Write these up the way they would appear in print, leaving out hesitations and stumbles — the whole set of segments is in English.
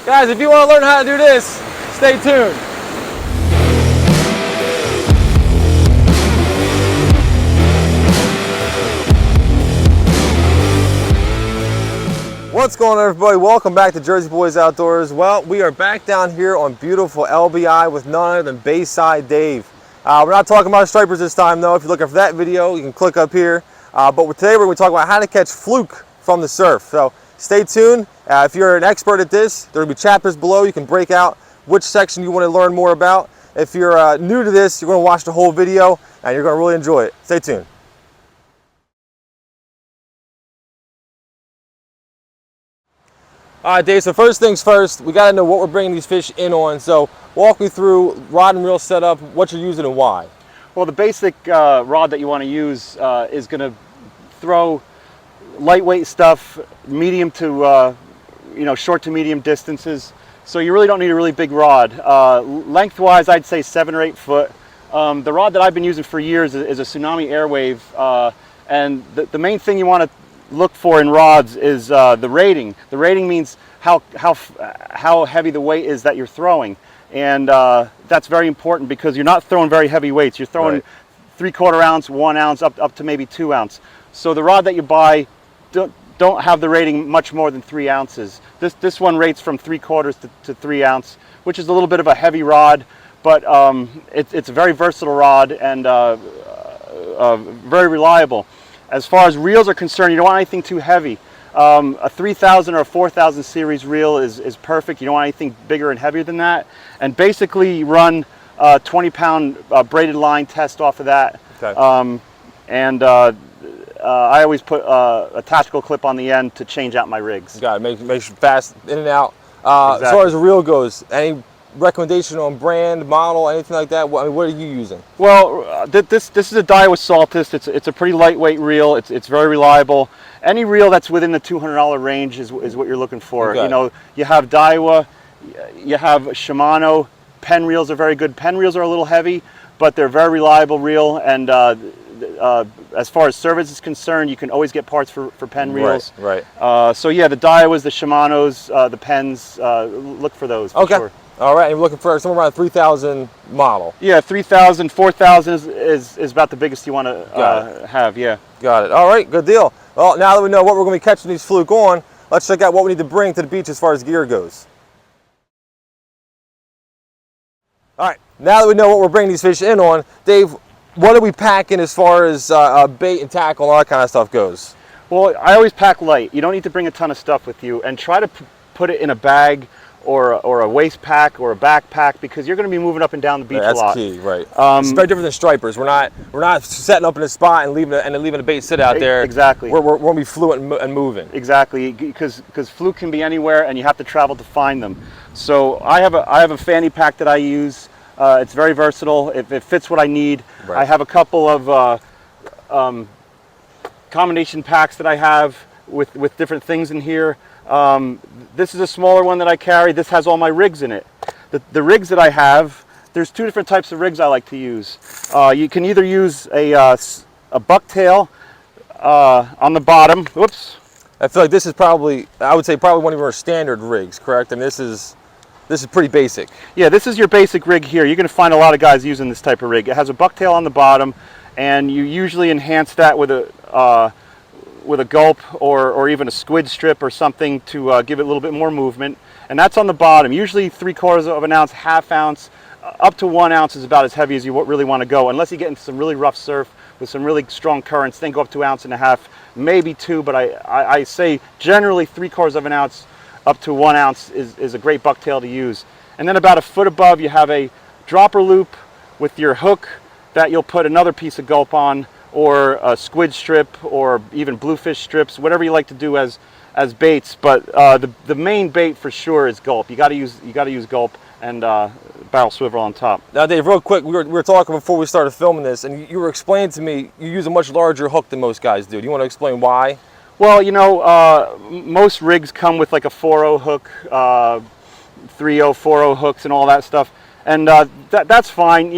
Guys, if you want to learn how to do this, stay tuned. What's going on, everybody? Welcome back to Jersey Boys Outdoors. Well, we are back down here on beautiful LBI with none other than Bayside Dave. We're not talking about stripers this time, though. If you're looking for that video, you can click up here. But today we're going to talk about how to catch fluke from the surf. So stay tuned. If you're an expert at this, there will be chapters below. You can break out which section you want to learn more about. If you're new to this, you're going to watch the whole video and you're going to really enjoy it. Stay tuned. All right, Dave, so first things first, we got to know what we're bringing these fish in on. So walk me through rod and reel setup, what you're using and why. Well, the basic rod that you want to use is going to throw lightweight stuff, medium to, short to medium distances. So you really don't need a really big rod. Lengthwise, I'd say 7 or 8 foot. The rod that I've been using for years is a Tsunami Airwave. And the main thing you want to look for in rods is the rating. The rating means how heavy the weight is that you're throwing, and that's very important because you're not throwing very heavy weights. You're throwing 3/4 ounce, 1 ounce, up to maybe 2 ounce. So the rod that you buy don't have the rating much more than 3 ounces. This one rates from 3/4 to 3 ounce, which is a little bit of a heavy rod, but it's a very versatile rod and very reliable. As far as reels are concerned, you don't want anything too heavy. A 3000 or a 4000 series reel is perfect. You don't want anything bigger and heavier than that. And basically you run a 20-pound braided line test off of that. Okay. I always put a tactical clip on the end to change out my rigs. Got it. Make sure fast in and out. Exactly. As far as the reel goes, any recommendation on brand, model, anything like that? What are you using? Well, this is a Daiwa Saltist. It's a pretty lightweight reel. It's very reliable. Any reel that's within the $200 range is what you're looking for. Okay. You know, you have Daiwa, you have Shimano. Pen reels are very good. Pen reels are a little heavy, but they're very reliable reel. And as far as service is concerned, you can always get parts for pen reels. Right. So yeah, the Daiwas, the Shimanos, the pens. Look for those. For sure. All right, and we're looking for somewhere around 3000 model. Yeah, 3000, 4000 is about the biggest you want to have, yeah. Got it. All right, good deal. Well, now that we know what we're going to be catching these fluke on, let's check out what we need to bring to the beach as far as gear goes. All right, now that we know what we're bringing these fish in on, Dave, what are we packing as far as bait and tackle and all that kind of stuff goes? Well, I always pack light. You don't need to bring a ton of stuff with you, and try to put it in a bag or a waist pack or a backpack, because you're going to be moving up and down the beach a lot. That's key, right? It's very different than stripers. We're not setting up in a spot and leaving a bait sit out there. Exactly. We're going to be fluent and moving. Exactly, because fluke can be anywhere and you have to travel to find them. So I have a fanny pack that I use. It's very versatile. It fits what I need. Right. I have a couple of combination packs that I have with different things in here. This is a smaller one that I carry. This has all my rigs in it. The rigs that I have, there's 2 different types of rigs I like to use. You can either use a bucktail on the bottom. Whoops. I feel like this is probably one of your standard rigs, correct? And this is pretty basic. Yeah, this is your basic rig here. You're going to find a lot of guys using this type of rig. It has a bucktail on the bottom, and you usually enhance that with a gulp or even a squid strip or something to give it a little bit more movement. And that's on the bottom. Usually 3/4 of an ounce, half ounce, up to 1 ounce is about as heavy as you really want to go, unless you get into some really rough surf with some really strong currents. Then go up to 1.5 ounces, maybe 2, but I say generally 3/4 of an ounce up to 1 ounce is a great bucktail to use. And then about a foot above, you have a dropper loop with your hook that you'll put another piece of gulp on, or a squid strip, or even bluefish strips, whatever you like to do as baits. But the main bait for sure is gulp. You got to use gulp and barrel swivel on top. Now, Dave, real quick, we were talking before we started filming this, and you were explaining to me you use a much larger hook than most guys do. Do you want to explain why? Well, most rigs come with like a 4.0 hook, 3.0, 4.0 hooks, and all that stuff, and that's fine.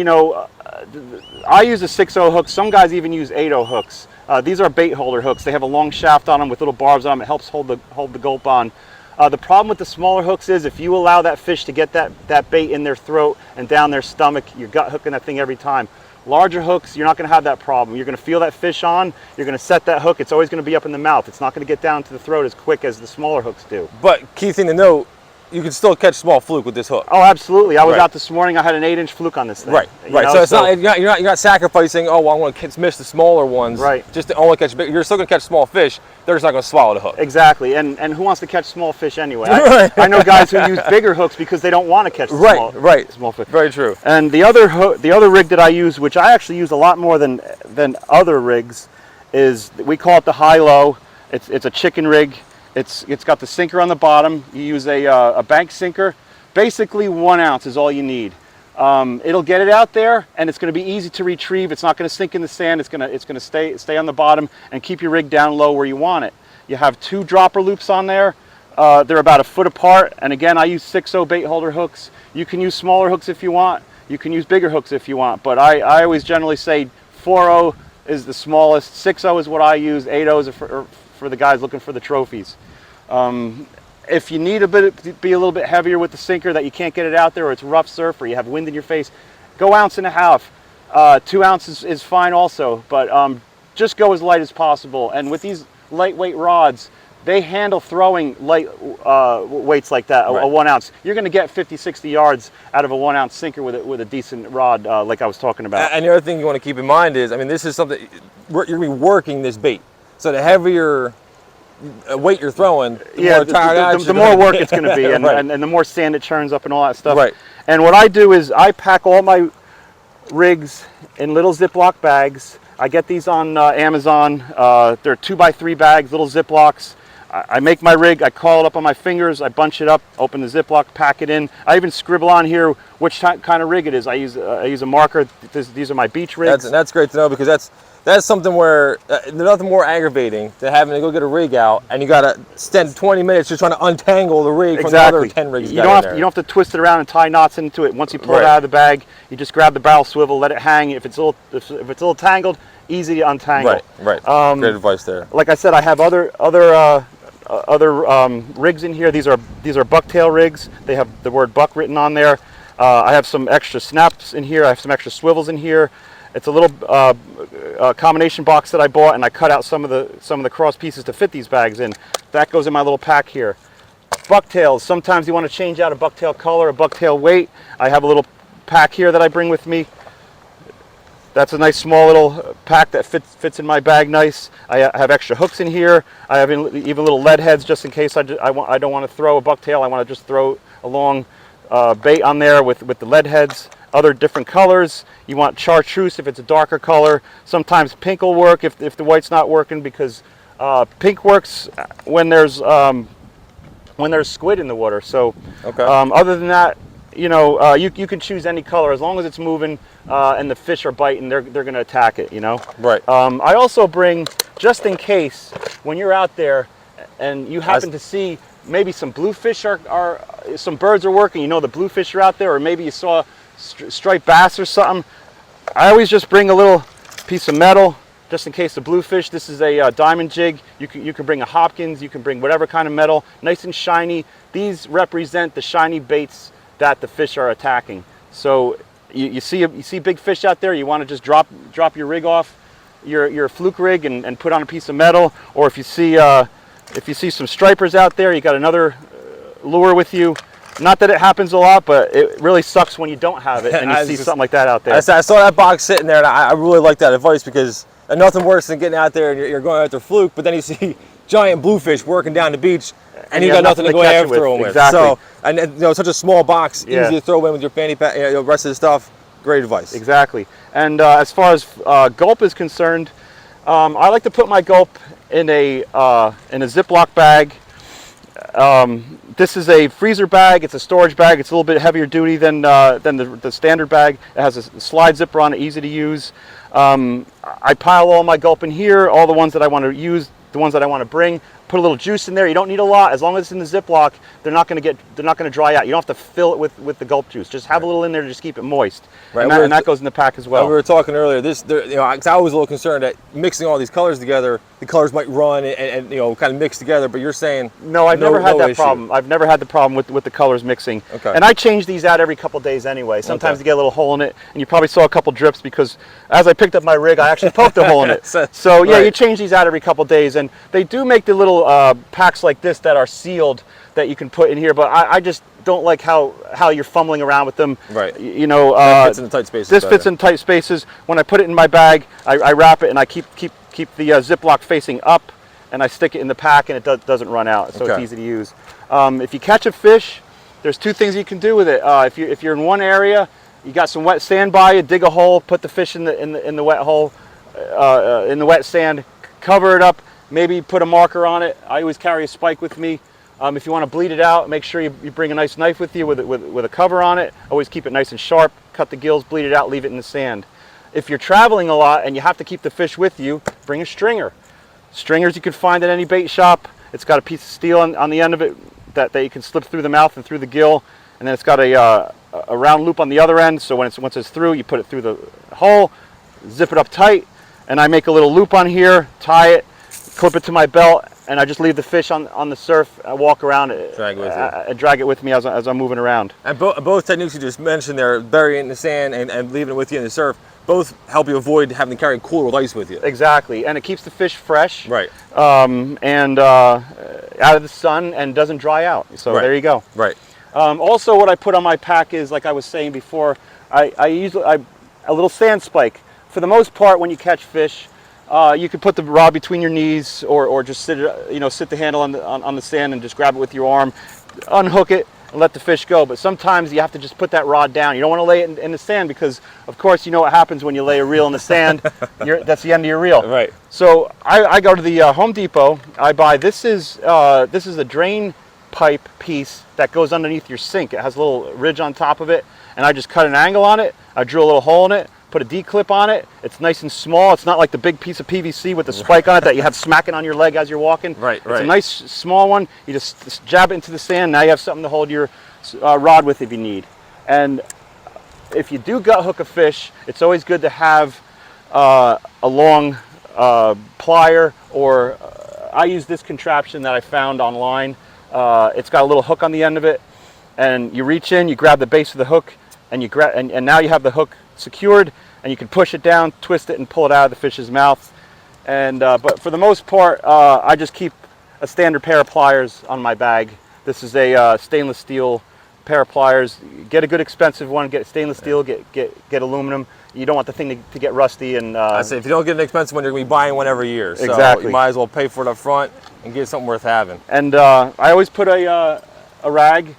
I use a 6.0 hook. Some guys even use 8.0 hooks. These are bait holder hooks. They have a long shaft on them with little barbs on them. It helps hold the gulp on. The problem with the smaller hooks is if you allow that fish to get that bait in their throat and down their stomach, you're gut hooking that thing every time. Larger hooks, you're not going to have that problem. You're going to feel that fish on, you're going to set that hook, it's always going to be up in the mouth. It's not going to get down to the throat as quick as the smaller hooks do. But key thing to note, you can still catch small fluke with this hook. Oh, absolutely. I was out this morning, I had an 8-inch fluke on this thing. Right, right. So it's not, you're not sacrificing, oh, well, I'm going to miss the smaller ones. Right. Just to only catch big. You're still going to catch small fish. They're just not going to swallow the hook. Exactly. And who wants to catch small fish anyway? Right. I know guys who use bigger hooks because they don't want to catch the small fish. Very true. And the other rig that I use, which I actually use a lot more than other rigs, is we call it the high-low. It's a chicken rig. It's got the sinker on the bottom. You use a bank sinker. Basically 1 ounce is all you need. It'll get it out there, and it's going to be easy to retrieve. It's not going to sink in the sand. It's going to stay on the bottom and keep your rig down low where you want it. You have 2 dropper loops on there. They're about 1 foot apart, and again, I use 6/0 bait holder hooks. You can use smaller hooks if you want. You can use bigger hooks if you want, but I always generally say 4/0 is the smallest. 6/0 is what I use. 8/0 is for the guys looking for the trophies. If you need to be a little bit heavier with the sinker, that you can't get it out there, or it's rough surf, or you have wind in your face, go 1.5 ounces. 2 ounces is fine also, but just go as light as possible. And with these lightweight rods, they handle throwing light weights like that, a 1 ounce. You're going to get 50, 60 yards out of a 1 ounce sinker with a decent rod like I was talking about. And the other thing you want to keep in mind is, I mean, this is something, you're going to be working this bait. So the heavier weight you're throwing, the more work it's going to be, and, and the more sand it churns up and all that stuff. Right. And what I do is I pack all my rigs in little Ziploc bags. I get these on Amazon. They're 2x3 bags, little Ziplocs. I make my rig, I call it up on my fingers, I bunch it up, open the Ziploc, pack it in. I even scribble on here which kind of rig it is. I use a marker. These are my beach rigs. That's great to know, because that's something where there's nothing more aggravating than having to go get a rig out and you got to spend 20 minutes just trying to untangle the rig from the other 10 rigs. You don't have to twist it around and tie knots into it. Once you pull it out of the bag, you just grab the barrel swivel, let it hang. If it's a little tangled, easy to untangle. Right. Great advice there. Like I said, I have other rigs in here. These are bucktail rigs. They have the word buck written on there. I have some extra snaps in here. I have some extra swivels in here. It's a little combination box that I bought, and I cut out some of the cross pieces to fit these bags in. That goes in my little pack here. Bucktails. Sometimes you want to change out a bucktail color, a bucktail weight. I have a little pack here that I bring with me. That's a nice small little pack that fits in my bag nice. I have extra hooks in here. I have even little lead heads just in case I don't want to throw a bucktail. I want to just throw a long bait on there with the lead heads. Other different colors. You want chartreuse if it's a darker color. Sometimes pink will work if the white's not working, because pink works when there's squid in the water. So other than that, you can choose any color as long as it's moving and the fish are biting. They're going to attack it. Right. I also bring, just in case, when you're out there and you happen to see maybe some bluefish some birds are working. The bluefish are out there, or maybe you saw striped bass or something. I always just bring a little piece of metal just in case the bluefish. This is a diamond jig. You can bring a Hopkins. You can bring whatever kind of metal, nice and shiny. These represent the shiny baits that the fish are attacking. So you see big fish out there, you want to just drop your rig off your Fluke rig and put on a piece of metal. Or if you see some stripers out there, you got another lure with you. Not that it happens a lot, but it really sucks when you don't have it and you see something like that out there. I saw that box sitting there, and I really like that advice, because nothing worse than getting out there and you're going after Fluke, but then you see giant bluefish working down the beach, and you got nothing to go after them with. Exactly. So, and such a small box, easy to throw in with your fanny pack, the rest of the stuff. Great advice. Exactly. And as far as gulp is concerned, I like to put my gulp in a Ziploc bag. This is a freezer bag. It's a storage bag. It's a little bit heavier duty than the standard bag. It has a slide zipper on it, easy to use. I pile all my gulp in here, all the ones that I want to use, the ones that I want to bring, Put a little juice in there. You don't need a lot. As long as it's in the Ziploc, they're not going to dry out. You don't have to fill it with the gulp juice. Just have a little in there to just keep it moist. Right. And that goes in the pack as well. We were talking earlier. You know, 'cause I was a little concerned that mixing all these colors together, the colors might run and you know, kind of mix together. But you're saying no, I've never had that issue. problem. I've never had the problem with the colors mixing. Okay. And I change these out every couple days anyway. Sometimes you get a little hole in it, and you probably saw a couple drips because as I picked up my rig, I actually poked a hole in it. So yeah, you change these out every couple days, and they do make the little packs like this that are sealed that you can put in here. But I just don't like how you're fumbling around with them. Right. You know, fits in the tight spaces. This fits in tight spaces. When I put it in my bag, I wrap it and I keep the Ziploc facing up, and I stick it in the pack, and it doesn't run out. So it's easy to use. If you catch a fish, there's two things you can do with it. If you're in one area, you got some wet sand by you, dig a hole, put the fish in the wet hole, in the wet sand, cover it up, maybe put a marker on it. I always carry a spike with me. If you want to bleed it out, make sure you bring a nice knife with you with a cover on it. Always keep it nice and sharp. Cut the gills, bleed it out, leave it in the sand. If you're traveling a lot and you have to keep the fish with you, bring a stringer. Stringers you can find at any bait shop. It's got a piece of steel on the end of it that you can slip through the mouth and through the gill, and then it's got a round loop on the other end. So once it's through, you put it through the hole, zip it up tight, and I make a little loop on here, tie it, clip it to my belt, and I just leave the fish on the surf. I walk around it, drag it with me as I'm moving around. And both techniques you just mentioned there, burying it in the sand and leaving it with you in the surf, both help you avoid having to carry cooler with ice with you. Exactly, and it keeps the fish fresh, right? And out of the sun and doesn't dry out. So there you go. Right. Also, what I put on my pack is, like I was saying before, I use a little sand spike. For the most part, when you catch fish, you could put the rod between your knees, or just sit the handle on the sand and just grab it with your arm, unhook it, and let the fish go. But sometimes you have to just put that rod down. You don't want to lay it in the sand because, of course, you know what happens when you lay a reel in the sand. That's the end of your reel. Right. So I go to the Home Depot. I buy this is a drain pipe piece that goes underneath your sink. It has a little ridge on top of it, and I just cut an angle on it. I drill a little hole in it. Put a D-clip on it. It's nice and small. It's not like the big piece of PVC with the spike on it that you have smacking on your leg as you're walking. Right. It's a nice small one. You just jab it into the sand. Now you have something to hold your rod with if you need. And if you do gut hook a fish, it's always good to have a long plier, or I use this contraption that I found online. It's got a little hook on the end of it, and you reach in, you grab the base of the hook, and and now you have the hook secured, and you can push it down, twist it, and pull it out of the fish's mouth. And but for the most part, I just keep a standard pair of pliers on my bag. This is a stainless steel pair of pliers. Get a good expensive one. Get stainless steel. Get aluminum. You don't want the thing to get rusty. And I say if you don't get an expensive one, you're gonna be buying one every year. So exactly. You might as well pay for it up front and get something worth having. And I always put a rag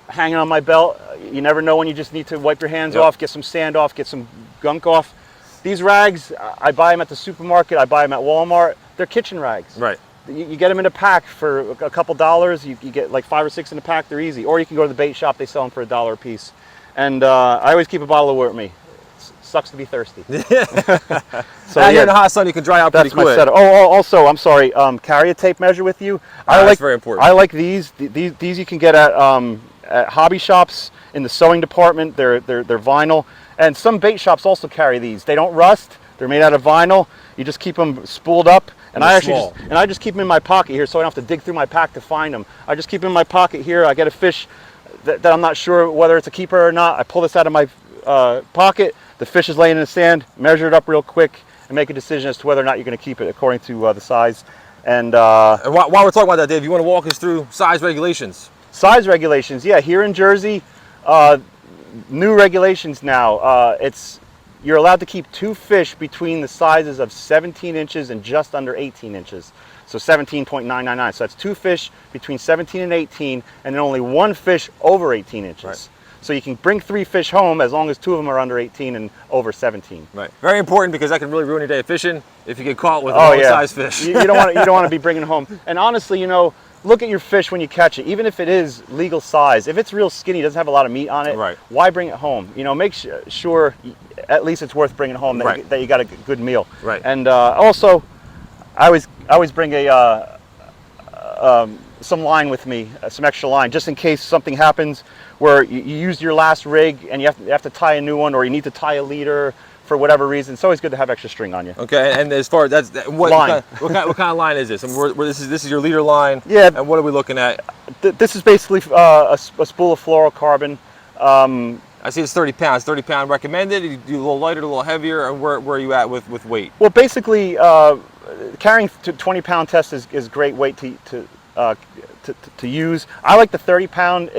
hanging on my belt. You never know when you just need to wipe your hands off, get some sand off, get some gunk off. These rags, I buy them at the supermarket, I buy them at Walmart. They're kitchen rags. Right. You get them in a pack for a couple dollars. You get like 5 or 6 in a pack. They're easy. Or you can go to the bait shop. They sell them for $1 a piece. And I always keep a bottle of water with me. Sucks to be thirsty. So here in the hot sun, you can dry out pretty quick. That's my setup. Oh, also, I'm sorry. Carry a tape measure with you. That's very important. I like these. These you can get at hobby shops in the sewing department. They're vinyl, and some bait shops also carry these. They don't rust. They're made out of vinyl. You just keep them spooled up, and I just keep them in my pocket here, so I don't have to dig through my pack to find them. I just keep them in my pocket here. I get a fish that I'm not sure whether it's a keeper or not. I pull this out of my pocket. The fish is laying in the sand. Measure it up real quick and make a decision as to whether or not you're going to keep it according to the size. And while we're talking about that, Dave, you want to walk us through size regulations? Size regulations, yeah. Here in Jersey, new regulations now. You're allowed to keep 2 fish between the sizes of 17 inches and just under 18 inches. So 17.999. So that's 2 fish between 17 and 18, and then only 1 fish over 18 inches. Right. So you can bring 3 fish home as long as 2 of them are under 18 and over 17. Right. Very important, because that can really ruin your day of fishing if you get caught with a wrong-sized fish. You don't want to be bringing home. And honestly, look at your fish when you catch it, even if it is legal size. If it's real skinny, doesn't have a lot of meat on it, right, why bring it home? Make sure at least it's worth bringing home, that you got a good meal. Right. And also, I always bring a some line with me, some extra line, just in case something happens where you used your last rig and you have to tie a new one, or you need to tie a leader for whatever reason. It's always good to have extra string on you. Okay, and as far as what kind of line is this? I mean, this is your leader line. Yeah. And what are we looking at? This is basically a spool of fluorocarbon. I see it's 30 pounds. 30 pound recommended. You do a little lighter, a little heavier, and where are you at with weight? Well, basically, carrying to 20-pound test is great weight to use. I like the 30-pound.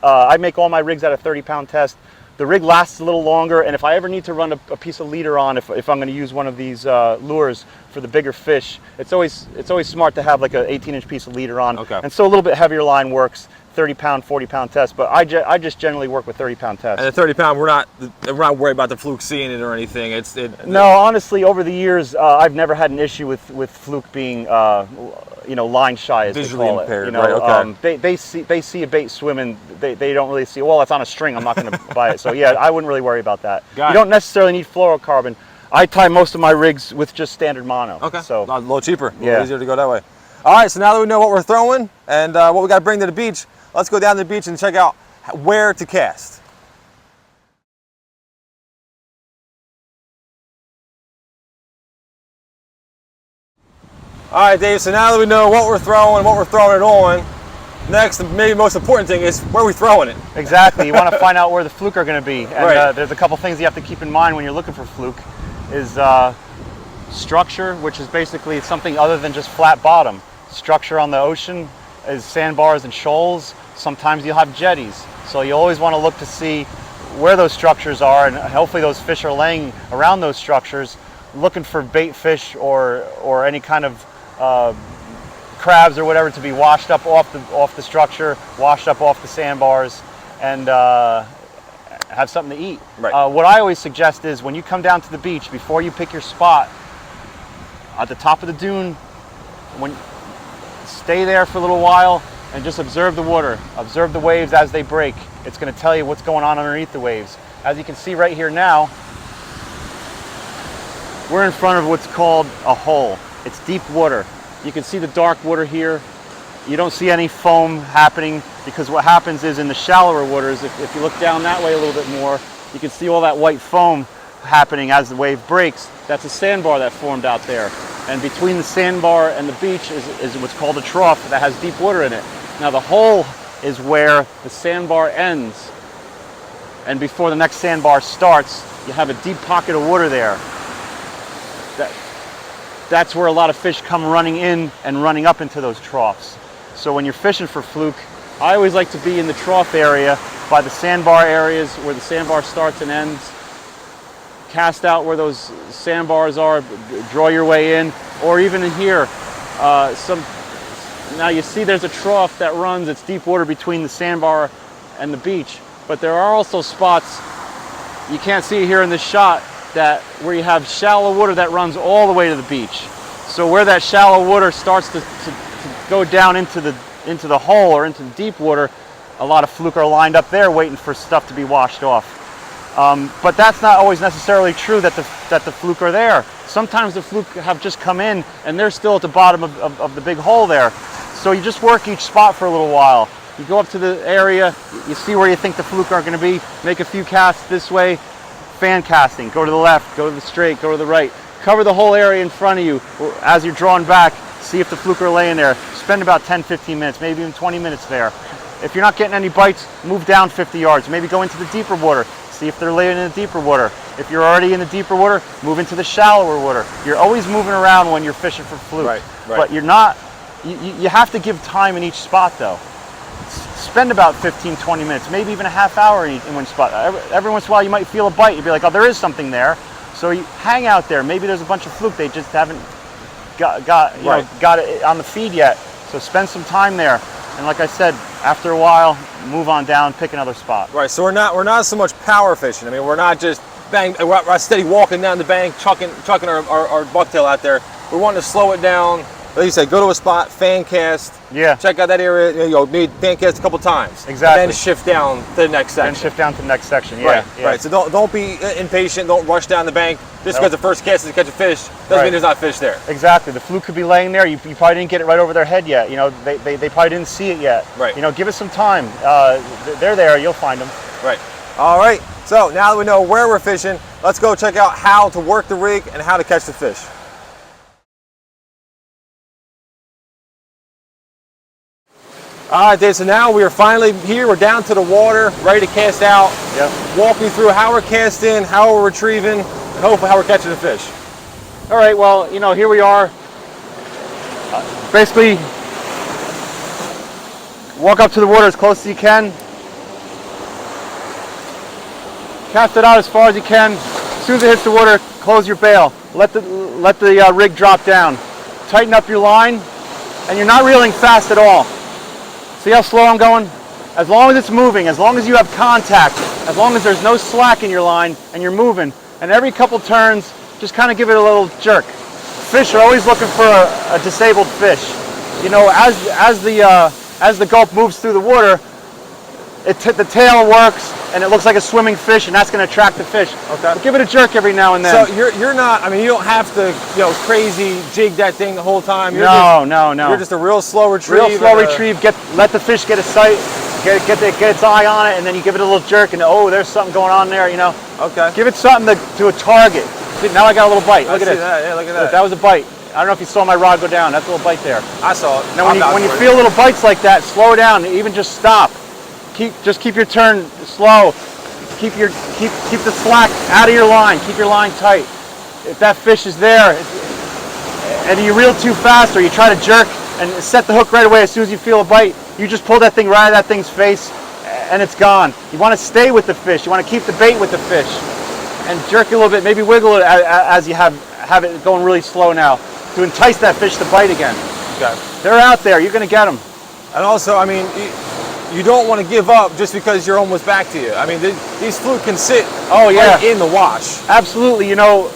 I make all my rigs out of 30-pound test. The rig lasts a little longer, and if I ever need to run a piece of leader on, if I'm going to use one of these lures for the bigger fish, it's always smart to have like an 18-inch piece of leader on. Okay. And so a little bit heavier line works. 30-pound, 40-pound test, but I just generally work with 30-pound test. And the 30-pound, we're not worried about the Fluke seeing it or anything. No, honestly, over the years, I've never had an issue with Fluke being, line shy, as visually they call impaired. it. Right, okay. They see a bait swimming. They don't really see. Well, it's on a string. I'm not going to buy it. So yeah, I wouldn't really worry about that. You don't necessarily need fluorocarbon. I tie most of my rigs with just standard mono. Okay. So a little cheaper. A little yeah. easier to go that way. All right. So now that we know what we're throwing and what we got to bring to the beach, let's go down to the beach and check out where to cast. All right, Dave, so now that we know what we're throwing it on, next, and maybe most important thing is where we're throwing it. Exactly. You want to find out where the fluke are going to be. And right. There's a couple things you have to keep in mind when you're looking for fluke. Is structure, which is basically something other than just flat bottom. Structure on the ocean is sandbars and shoals. Sometimes you'll have jetties. So you always want to look to see where those structures are, and hopefully those fish are laying around those structures, looking for bait fish or any kind of crabs or whatever to be washed up off the structure, washed up off the sandbars, and have something to eat. Right. What I always suggest is when you come down to the beach, before you pick your spot, at the top of the dune, stay there for a little while and just observe the water, observe the waves as they break. It's going to tell you what's going on underneath the waves. As you can see right here now, we're in front of what's called a hole. It's deep water. You can see the dark water here. You don't see any foam happening, because what happens is in the shallower waters, if you look down that way a little bit more, you can see all that white foam happening as the wave breaks. That's a sandbar that formed out there. And between the sandbar and the beach is what's called a trough that has deep water in it. Now the hole is where the sandbar ends. And before the next sandbar starts, you have a deep pocket of water there. That's where a lot of fish come running in and running up into those troughs. So when you're fishing for fluke, I always like to be in the trough area by the sandbar areas where the sandbar starts and ends. Cast out where those sandbars are, draw your way in, or even in here. Now you see there's a trough that runs, it's deep water between the sandbar and the beach, but there are also spots, you can't see it here in this shot, where you have shallow water that runs all the way to the beach. So where that shallow water starts to go down into the hole or into the deep water, a lot of fluke are lined up there waiting for stuff to be washed off. But that's not always necessarily true that the fluke are there. Sometimes the fluke have just come in and they're still at the bottom of the big hole there. So you just work each spot for a little while. You go up to the area, you see where you think the fluke are going to be, make a few casts this way, fan casting, go to the left, go to the straight, go to the right. Cover the whole area in front of you. As you're drawn back, see if the fluke are laying there. Spend about 10-15 minutes, maybe even 20 minutes there. If you're not getting any bites, move down 50 yards. Maybe go into the deeper water. See if they're laying in the deeper water. If you're already in the deeper water, move into the shallower water. You're always moving around when you're fishing for fluke. Right. But you're not, you have to give time in each spot though. Spend about 15-20 minutes, maybe even a half hour in one spot. Every once in a while you might feel a bite. You'd be like, oh, there is something there. So you hang out there. Maybe there's a bunch of fluke. They just haven't got it on the feed yet. So spend some time there. And like I said, after a while, move on down, pick another spot. Right. So we're not so much power fishing. I mean, we're not just we're steady walking down the bank, chucking our bucktail out there. We're wanting to slow it down, like you said, go to a spot, fan cast. Yeah. Check out that area. You know, maybe fan cast a couple times. Exactly. And then shift down to the next section. And shift down to the next section. Yeah. Right. Yeah. Right. So don't be impatient. Don't rush down the bank. Just because the first cast is to catch a fish doesn't mean there's not fish there. Exactly. The fluke could be laying there. You probably didn't get it right over their head yet. You know, they probably didn't see it yet. Right. You know, give it some time. They're there. You'll find them. Right. All right. So now that we know where we're fishing, let's go check out how to work the rig and how to catch the fish. All right, Dave, so now we are finally here. We're down to the water, ready to cast out. Yep. Walk me through how we're casting, how we're retrieving, and hopefully how we're catching the fish. All right, well, you know, here we are. Basically, walk up to the water as close as you can. Cast it out as far as you can. As soon as it hits the water, close your bail. Let the rig drop down. Tighten up your line, and you're not reeling fast at all. See how slow I'm going? As long as it's moving, as long as you have contact, as long as there's no slack in your line and you're moving, and every couple turns, just kind of give it a little jerk. Fish are always looking for a disabled fish. You know, as the gulp moves through the water, the tail works and it looks like a swimming fish, and that's going to attract the fish. Okay. But give it a jerk every now and then. So you're not, I mean, you don't have to, you know, crazy jig that thing the whole time. No. You're just a real slow retrieve. Real slow retrieve. Let the fish get a sight, get its eye on it, and then you give it a little jerk, and oh, there's something going on there. You know. Okay. Give it something to a target. See, now I got a little bite. Look at this. Yeah, look at that. That was a bite. I don't know if you saw my rod go down. That's a little bite there. I saw it. Now when you feel little bites like that, slow down. Even just stop. Just keep your turn slow. Keep the slack out of your line. Keep your line tight. If that fish is there, and you reel too fast, or you try to jerk and set the hook right away as soon as you feel a bite, you just pull that thing right out of that thing's face, and it's gone. You want to stay with the fish. You want to keep the bait with the fish, and jerk a little bit. Maybe wiggle it as you have it going really slow now to entice that fish to bite again. Okay. They're out there. You're going to get them. And also, I mean, you don't want to give up just because you're almost back to you. I mean, these fluke can sit right in the wash. Absolutely. You know,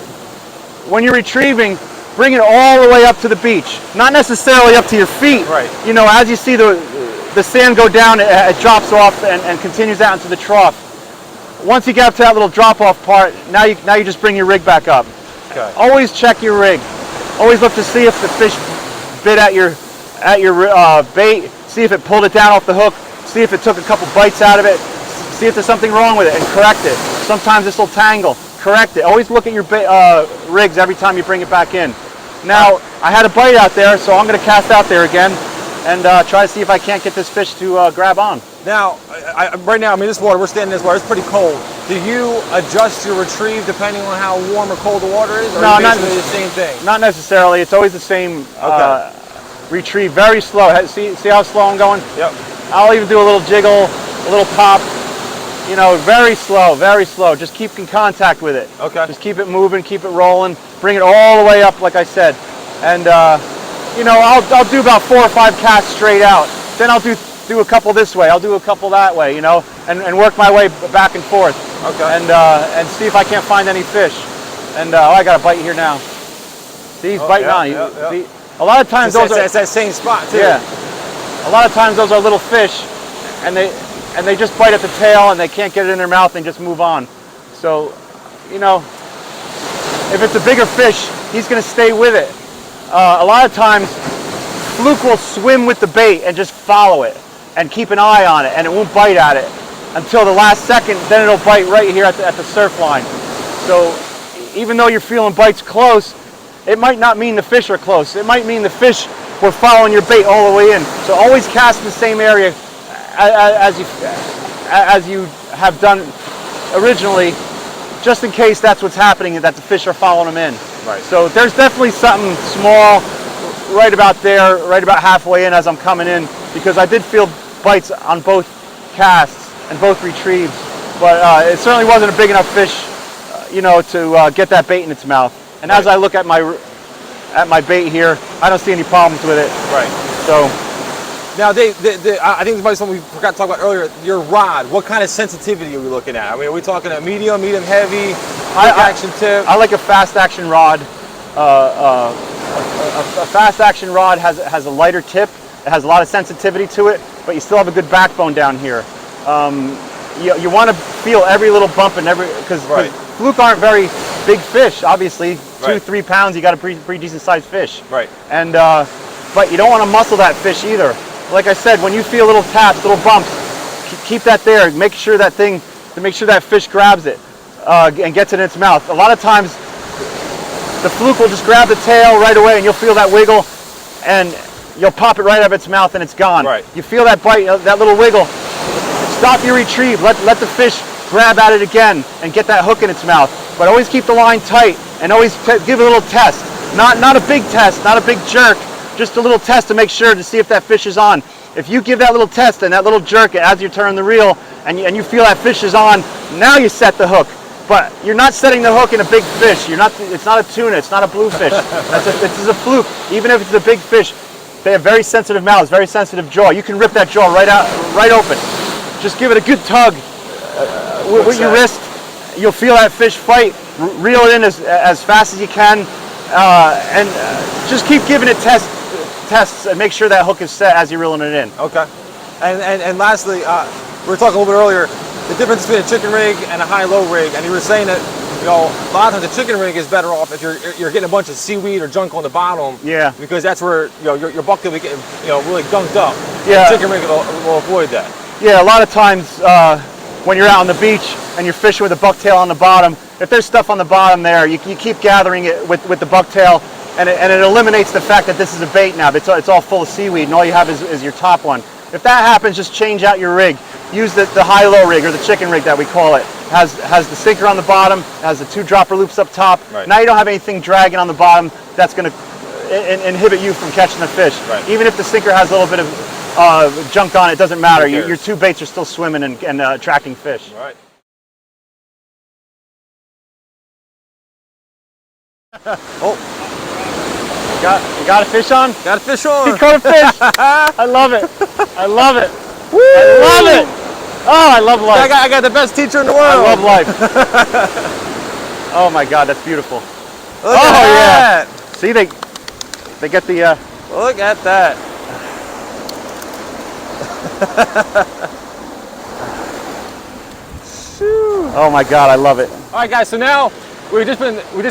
when you're retrieving, bring it all the way up to the beach. Not necessarily up to your feet. Right. You know, as you see the sand go down, it drops off and continues out into the trough. Once you get up to that little drop-off part, now you just bring your rig back up. Okay. Always check your rig. Always look to see if the fish bit at your bait. See if it pulled it down off the hook. See if it took a couple bites out of it. See if there's something wrong with it and correct it. Sometimes this will tangle. Correct it. Always look at your rigs every time you bring it back in. Now, I had a bite out there, so I'm going to cast out there again and try to see if I can't get this fish to grab on. Now, right now, I mean, this water, we're standing in this water, it's pretty cold. Do you adjust your retrieve depending on how warm or cold the water is? Or No, is it basically the same thing? Not necessarily. It's always the same retrieve. Very slow. See how slow I'm going? Yep. I'll even do a little jiggle, a little pop. You know, very slow, very slow. Just keep in contact with it. Okay. Just keep it moving, keep it rolling. Bring it all the way up, like I said. And, you know, I'll do about 4 or 5 casts straight out. Then I'll do a couple this way. I'll do a couple that way, you know, and work my way back and forth. Okay. And see if I can't find any fish. And, oh, I got a bite here now. See, he's biting on. See, a lot of times it's that same spot, too. Yeah. A lot of times those are little fish, and they just bite at the tail and they can't get it in their mouth and just move on. So, you know, if it's a bigger fish, he's going to stay with it. A lot of times, fluke will swim with the bait and just follow it and keep an eye on it, and it won't bite at it until the last second. Then it'll bite right here at the surf line. So, even though you're feeling bites close, it might not mean the fish are close. It might mean the fish were following your bait all the way in. So always cast in the same area as you have done originally, just in case that's what's happening, that the fish are following them in. Right. So there's definitely something small right about there, right about halfway in as I'm coming in, because I did feel bites on both casts and both retrieves, but it certainly wasn't a big enough fish, you know, to get that bait in its mouth. And as I look at my bait here, I don't see any problems with it. Right. So now, Dave, I think this might be something we forgot to talk about earlier. Your rod, what kind of sensitivity are we looking at? I mean, are we talking a medium heavy, quick action tip? I like a fast action rod. A fast action rod has a lighter tip. It has a lot of sensitivity to it, but you still have a good backbone down here. You want to feel every little bump and because fluke aren't very big fish. Obviously, 2-3 pounds, you got a pretty decent sized fish. Right. And but you don't want to muscle that fish either. Like I said, when you feel little taps, little bumps, keep that there. Make sure that fish grabs it and gets it in its mouth. A lot of times, the fluke will just grab the tail right away, and you'll feel that wiggle, and you'll pop it right out of its mouth, and it's gone. Right. You feel that bite, that little wiggle. Stop your retrieve. Let the fish grab at it again and get that hook in its mouth. But always keep the line tight and always give a little test. Not a big test, not a big jerk, just a little test to make sure to see if that fish is on. If you give that little test and that little jerk as you turn the reel and you feel that fish is on, now you set the hook. But you're not setting the hook in a big fish. It's not a tuna. It's not a bluefish. This is a fluke. Even if it's a big fish, they have very sensitive mouths, very sensitive jaw. You can rip that jaw right open. Just give it a good tug with your wrist. You'll feel that fish fight. Reel it in as fast as you can, and just keep giving it tests and make sure that hook is set as you're reeling it in. Okay. And lastly, we were talking a little bit earlier, the difference between a chicken rig and a high-low rig, and you were saying that a lot of times the chicken rig is better off if you're getting a bunch of seaweed or junk on the bottom. Yeah. Because that's where your buck will be getting really gunked up. Yeah. The chicken rig will avoid that. Yeah. A lot of times when you're out on the beach and you're fishing with a bucktail on the bottom, if there's stuff on the bottom there, you keep gathering it with the bucktail, and it eliminates the fact that this is a bait now. It's all full of seaweed, and all you have is your top one. If that happens, just change out your rig. Use the high-low rig, or the chicken rig that we call it. Has the sinker on the bottom, has the 2 dropper loops up top. Right. Now you don't have anything dragging on the bottom that's going to inhibit you from catching the fish. Right. Even if the sinker has a little bit of junk on it, it doesn't matter. Your 2 baits are still swimming and attracting fish. Right. Oh. You got a fish on? Got a fish on. He caught a fish. I love it. I love it. Woo! I love it. Oh, I love life. I got the best teacher in the world. I love life. Oh my God, that's beautiful. Look at that. Yeah. See, they get the. Look at that. Oh my God, I love it. All right, guys. So now we just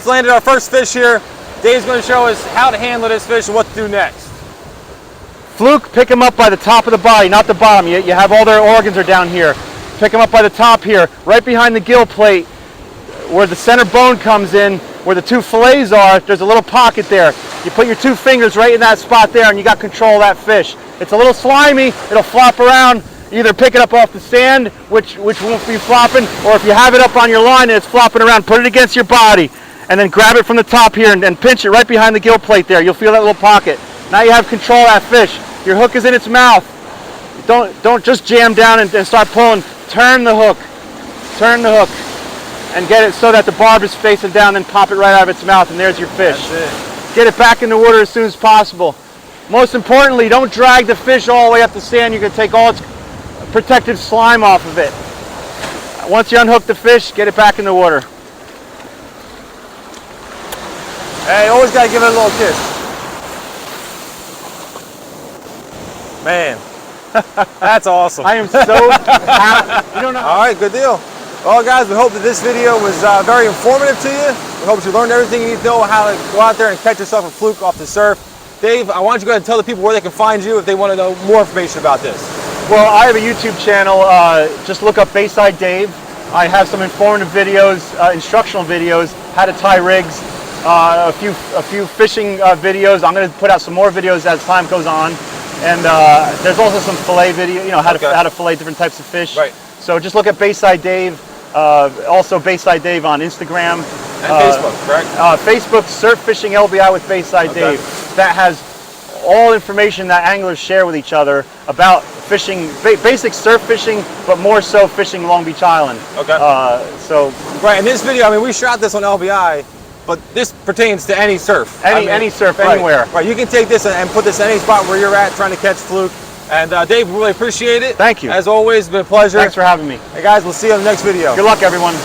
landed our first fish here. Dave's going to show us how to handle this fish and what to do next. Fluke, pick them up by the top of the body, not the bottom. You have all their organs are down here. Pick them up by the top here, right behind the gill plate, where the center bone comes in, where the 2 fillets are. There's a little pocket there. You put your 2 fingers right in that spot there, and you got control of that fish. It's a little slimy. It'll flop around. Either pick it up off the sand, which won't be flopping, or if you have it up on your line and it's flopping around, put it against your body, and then grab it from the top here and pinch it right behind the gill plate there. You'll feel that little pocket. Now you have control of that fish. Your hook is in its mouth. Don't just jam down and start pulling. Turn the hook, and get it so that the barb is facing down. Then pop it right out of its mouth, and there's your fish. That's it. Get it back in the water as soon as possible. Most importantly, don't drag the fish all the way up the sand. You're going to take all its protective slime off of it. Once you unhook the fish, get it back in the water. Hey, always got to give it a little kiss. Man, that's awesome. I am so happy. You don't know. All right, good deal. Well, guys, we hope that this video was very informative to you. We hope you learned everything you need to know how to go out there and catch yourself a fluke off the surf. Dave, I want you to go ahead and tell the people where they can find you if they want to know more information about this. Well, I have a YouTube channel. Just look up Bayside Dave. I have some informative videos, instructional videos, how to tie rigs, a few fishing videos. I'm going to put out some more videos as time goes on. And there's also some fillet video, how to fillet different types of fish. Right. So just look at Bayside Dave. Also Bayside Dave on Instagram. And Facebook, correct? Facebook, Surf Fishing LBI with Bayside Dave. That has all information that anglers share with each other about fishing, basic surf fishing, but more so fishing Long Beach Island. Okay. Right, in this video, I mean, we shot this on LBI, but this pertains to any surf. Any surf, anywhere. Right, you can take this and put this in any spot where you're at trying to catch fluke. And Dave, we really appreciate it. Thank you. As always, it's been a pleasure. Thanks for having me. Hey guys, we'll see you on the next video. Good luck, everyone.